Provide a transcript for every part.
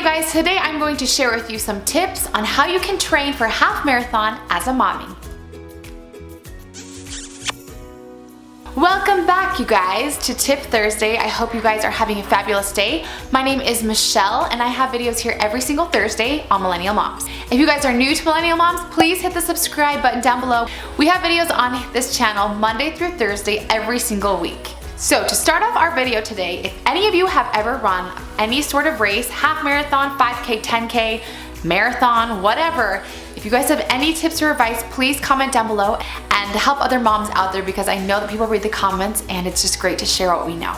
guys, today I'm going to share with you some tips on how you can train for a half marathon as a mommy. Welcome back, you guys, to Tip Thursday. I hope you guys are having a fabulous day. My name is Michelle and I have videos here every single Thursday on Millennial Moms. If you guys are new to Millennial Moms, please hit the subscribe button down below. We have videos on this channel Monday through Thursday every single week. So to start off our video today, if any of you have ever run any sort of race, half marathon, 5K, 10K, marathon, whatever, if you guys have any tips or advice, please comment down below and help other moms out there, because I know that people read the comments and it's just great to share what we know.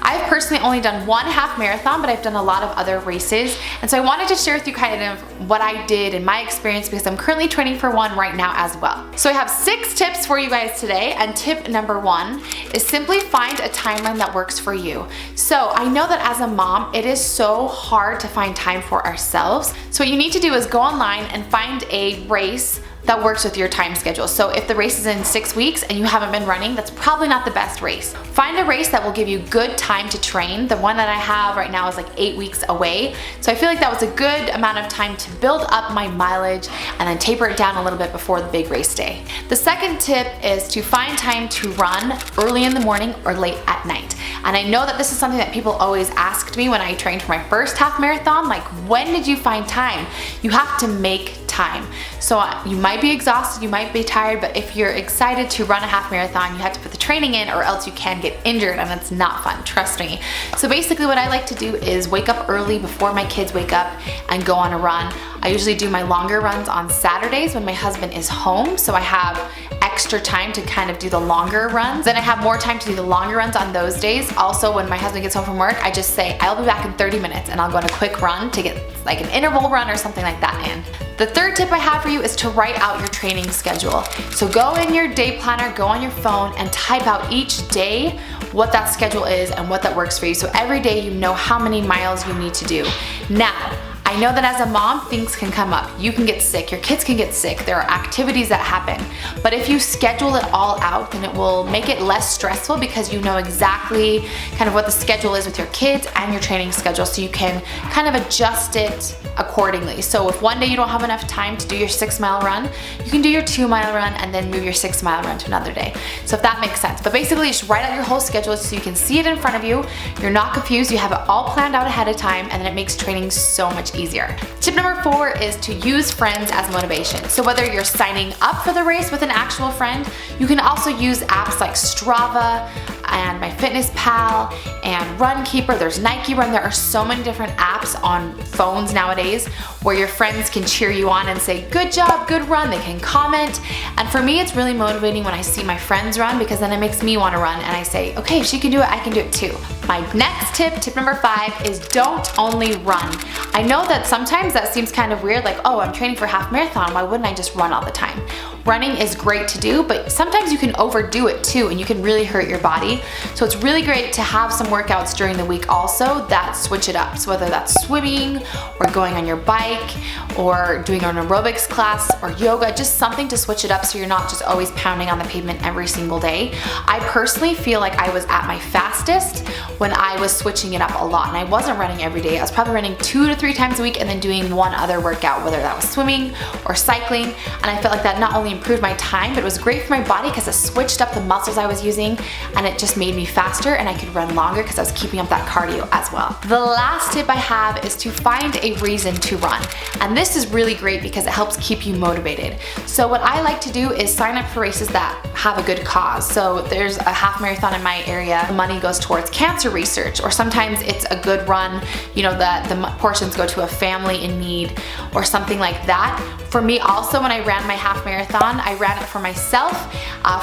I've personally only done one half marathon, but I've done a lot of other races, and so I wanted to share with you kind of what I did in my experience, because I'm currently training for one right now as well. So I have 6 tips for you guys today, and tip number 1 is simply find a timeline that works for you. So I know that as a mom, it is so hard to find time for ourselves. So what you need to do is go online and find a race that works with your time schedule. So if the race is in 6 weeks and you haven't been running, that's probably not the best race. Find a race that will give you good time to train. The one that I have right now is like 8 weeks away. So I feel like that was a good amount of time to build up my mileage and then taper it down a little bit before the big race day. The second tip is to find time to run early in the morning or late at night. And I know that this is something that people always asked me when I trained for my first half marathon, like, when did you find time? You have to make time. So you might be exhausted, you might be tired, but if you're excited to run a half marathon, you have to put the training in, or else you can get injured, and it's not fun, trust me. So basically what I like to do is wake up early before my kids wake up and go on a run. I usually do my longer runs on Saturdays when my husband is home, so I have extra time to kind of do the longer runs. Then I have more time to do the longer runs on those days. Also, when my husband gets home from work, I just say, I'll be back in 30 minutes and I'll go on a quick run to get like an interval run or something like that in. The third tip I have for you is to write out your training schedule. So go in your day planner, go on your phone and type out each day what that schedule is and what that works for you. So every day you know how many miles you need to do. Now, I know that as a mom, things can come up. You can get sick, your kids can get sick, there are activities that happen. But if you schedule it all out, then it will make it less stressful, because you know exactly kind of what the schedule is with your kids and your training schedule, so you can kind of adjust it accordingly. So if one day you don't have enough time to do your 6-mile run, you can do your 2-mile run and then move your 6-mile run to another day. So if that makes sense. But basically, you should write out your whole schedule so you can see it in front of you, you're not confused, you have it all planned out ahead of time, and then it makes training so much easier. Tip number 4 is to use friends as motivation. So whether you're signing up for the race with an actual friend, you can also use apps like Strava and MyFitnessPal and Runkeeper. There's Nike Run. There are so many different apps on phones nowadays where your friends can cheer you on and say, good job, good run. They can comment. And for me, it's really motivating when I see my friends run, because then it makes me want to run, and I say, okay, if she can do it, I can do it too. My next tip, tip number 5, is don't only run. I know that sometimes that seems kind of weird, like, oh, I'm training for a half marathon, why wouldn't I just run all the time? Running is great to do, but sometimes you can overdo it too, and you can really hurt your body. So it's really great to have some workouts during the week also that switch it up. So whether that's swimming or going on your bike or doing an aerobics class or yoga, just something to switch it up so you're not just always pounding on the pavement every single day. I personally feel like I was at my fastest when I was switching it up a lot, and I wasn't running every day. I was probably running 2 to 3 times a week and then doing one other workout, whether that was swimming or cycling, and I felt like that not only improved my time, but it was great for my body because it switched up the muscles I was using, and it just made me faster and I could run longer because I was keeping up that cardio as well. The last tip I have is to find a reason to run, and this is really great because it helps keep you motivated. So what I like to do is sign up for races that have a good cause. So there's a half marathon in my area, the money goes towards cancer research, or sometimes it's a good run, you know, the portions go to a family in need or something like that. For me also, when I ran my half marathon, I ran it for myself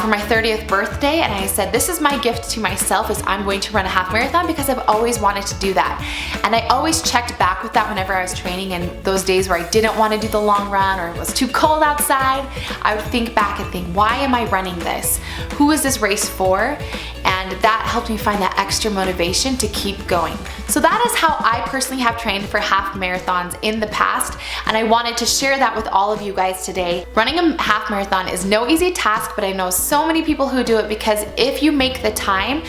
for my 30th birthday, and I said, this is my gift to myself, is I'm going to run a half marathon because I've always wanted to do that. And I always checked back with that whenever I was training, and those days where I didn't want to do the long run or it was too cold outside, I would think back and think, why am I running this? Who is this race for? And that helped me find that extra motivation to keep going. So that is how I personally have trained for half marathons in the past, and I wanted to share that with all of you guys today. Running a half marathon is no easy task, but I know so many people who do it, because if you make the time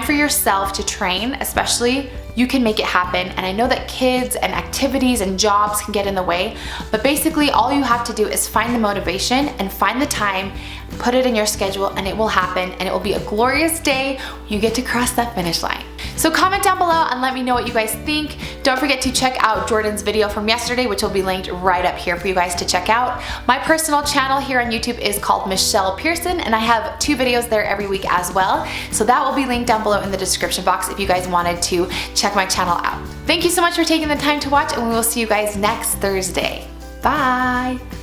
for yourself to train, especially you can make it happen. And I know that kids and activities and jobs can get in the way, but basically all you have to do is find the motivation and find the time, put it in your schedule, and it will happen, and it will be a glorious day. You get to cross that finish line. So comment down below and let me know what you guys think. Don't forget to check out Jordan's video from yesterday, which will be linked right up here for you guys to check out. My personal channel here on YouTube is called Michelle Pearson, and I have 2 videos there every week as well. So that will be linked down below in the description box if you guys wanted to check my channel out. Thank you so much for taking the time to watch, and we will see you guys next Thursday. Bye!